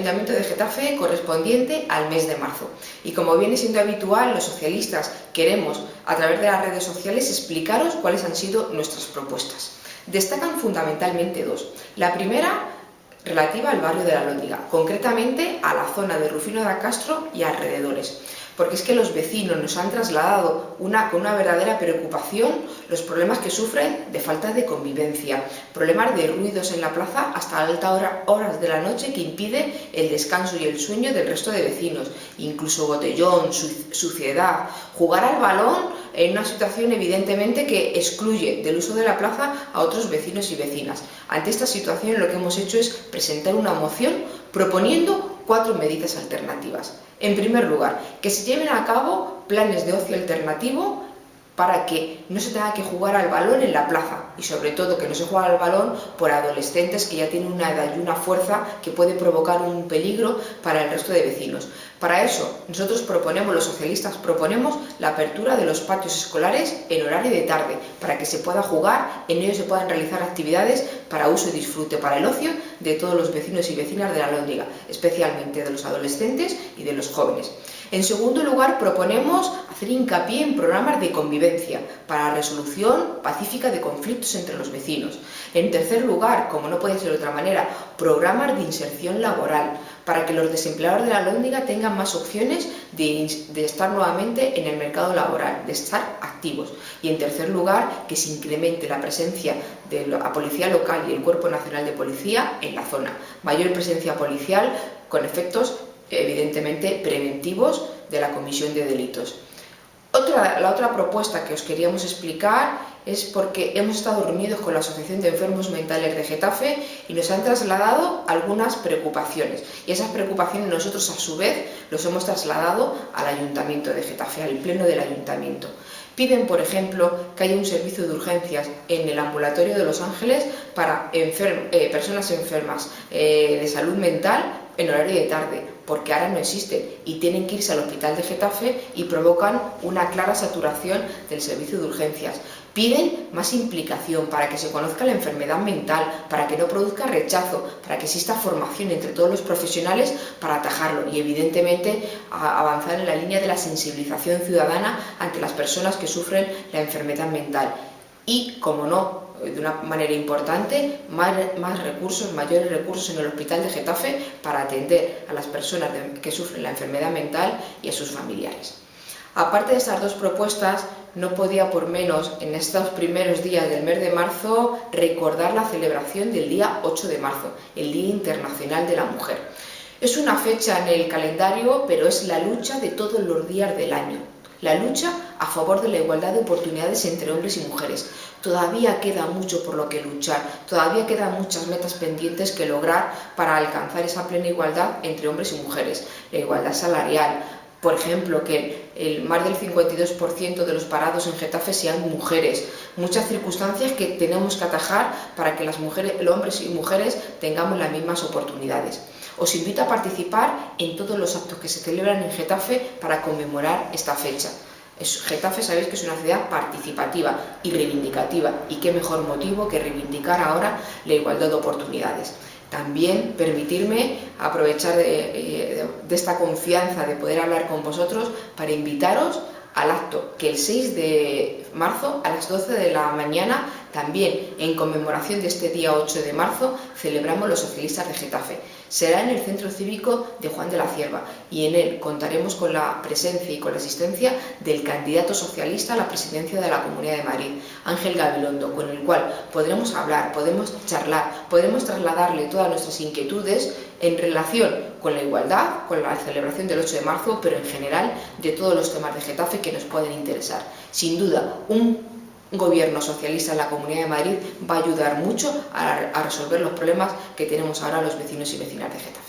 Ayuntamiento de Getafe correspondiente al mes de marzo. Y como viene siendo habitual, los socialistas queremos, a través de las redes sociales, explicaros cuáles han sido nuestras propuestas. Destacan fundamentalmente dos. La primera, relativa al barrio de La Lóndiga, concretamente a la zona de Rufino de Castro y alrededores. Porque es que los vecinos nos han trasladado con una verdadera preocupación los problemas que sufren de falta de convivencia, problemas de ruidos en la plaza hasta altas horas de la noche que impide el descanso y el sueño del resto de vecinos, incluso botellón, suciedad, jugar al balón en una situación evidentemente que excluye del uso de la plaza a otros vecinos y vecinas. Ante esta situación lo que hemos hecho es presentar una moción proponiendo 4 medidas alternativas. En primer lugar, que se lleven a cabo planes de ocio alternativo para que no se tenga que jugar al balón en la plaza y sobre todo que no se juegue al balón por adolescentes que ya tienen una edad y una fuerza que puede provocar un peligro para el resto de vecinos. Para eso nosotros los socialistas proponemos la apertura de los patios escolares en horario de tarde para que se pueda jugar, en ellos se puedan realizar actividades para uso y disfrute, para el ocio de todos los vecinos y vecinas de La Lóndiga, especialmente de los adolescentes y de los jóvenes. En segundo lugar, proponemos hacer hincapié en programas de convivencia para resolución pacífica de conflictos entre los vecinos. En tercer lugar, como no puede ser de otra manera, programas de inserción laboral para que los desempleados de La Lóndiga tengan más opciones de estar nuevamente en el mercado laboral, de estar activos. Y en tercer lugar, que se incremente la presencia de la Policía Local y el Cuerpo Nacional de Policía en la zona. Mayor presencia policial con efectos evidentemente preventivos de la comisión de delitos. La otra propuesta que os queríamos explicar es porque hemos estado reunidos con la Asociación de Enfermos Mentales de Getafe y nos han trasladado algunas preocupaciones. Y esas preocupaciones nosotros a su vez los hemos trasladado al Ayuntamiento de Getafe, al Pleno del Ayuntamiento. Piden, por ejemplo, que haya un servicio de urgencias en el ambulatorio de Los Ángeles para personas enfermas de salud mental en horario de tarde, porque ahora no existen y tienen que irse al hospital de Getafe y provocan una clara saturación del servicio de urgencias. Piden más implicación para que se conozca la enfermedad mental, para que no produzca rechazo, para que exista formación entre todos los profesionales para atajarlo y evidentemente avanzar en la línea de la sensibilización ciudadana ante las personas que sufren la enfermedad mental. Y, como no, de una manera importante, mayores recursos en el hospital de Getafe para atender a las personas que sufren la enfermedad mental y a sus familiares. Aparte de estas dos propuestas, no podía por menos en estos primeros días del mes de marzo recordar la celebración del día 8 de marzo, el Día Internacional de la Mujer. Es una fecha en el calendario, pero es la lucha de todos los días del año. La lucha a favor de la igualdad de oportunidades entre hombres y mujeres. Todavía queda mucho por lo que luchar, todavía quedan muchas metas pendientes que lograr para alcanzar esa plena igualdad entre hombres y mujeres. La igualdad salarial, por ejemplo, que más del 52% de los parados en Getafe sean mujeres. Muchas circunstancias que tenemos que atajar para que los hombres y mujeres tengamos las mismas oportunidades. Os invito a participar en todos los actos que se celebran en Getafe para conmemorar esta fecha. Getafe sabéis que es una ciudad participativa y reivindicativa, y qué mejor motivo que reivindicar ahora la igualdad de oportunidades. También permitirme aprovechar de esta confianza de poder hablar con vosotros para invitaros al acto que el 6 de marzo a las 12 de la mañana, también en conmemoración de este día 8 de marzo, celebramos los socialistas de Getafe. Será en el Centro Cívico de Juan de la Cierva y en él contaremos con la presencia y con la asistencia del candidato socialista a la presidencia de la Comunidad de Madrid, Ángel Gabilondo, con el cual podremos hablar, podemos charlar, podemos trasladarle todas nuestras inquietudes en relación con la igualdad, con la celebración del 8 de marzo, pero en general de todos los temas de Getafe que nos pueden interesar. Sin duda, un gobierno socialista en la Comunidad de Madrid va a ayudar mucho a resolver los problemas que tenemos ahora los vecinos y vecinas de Getafe.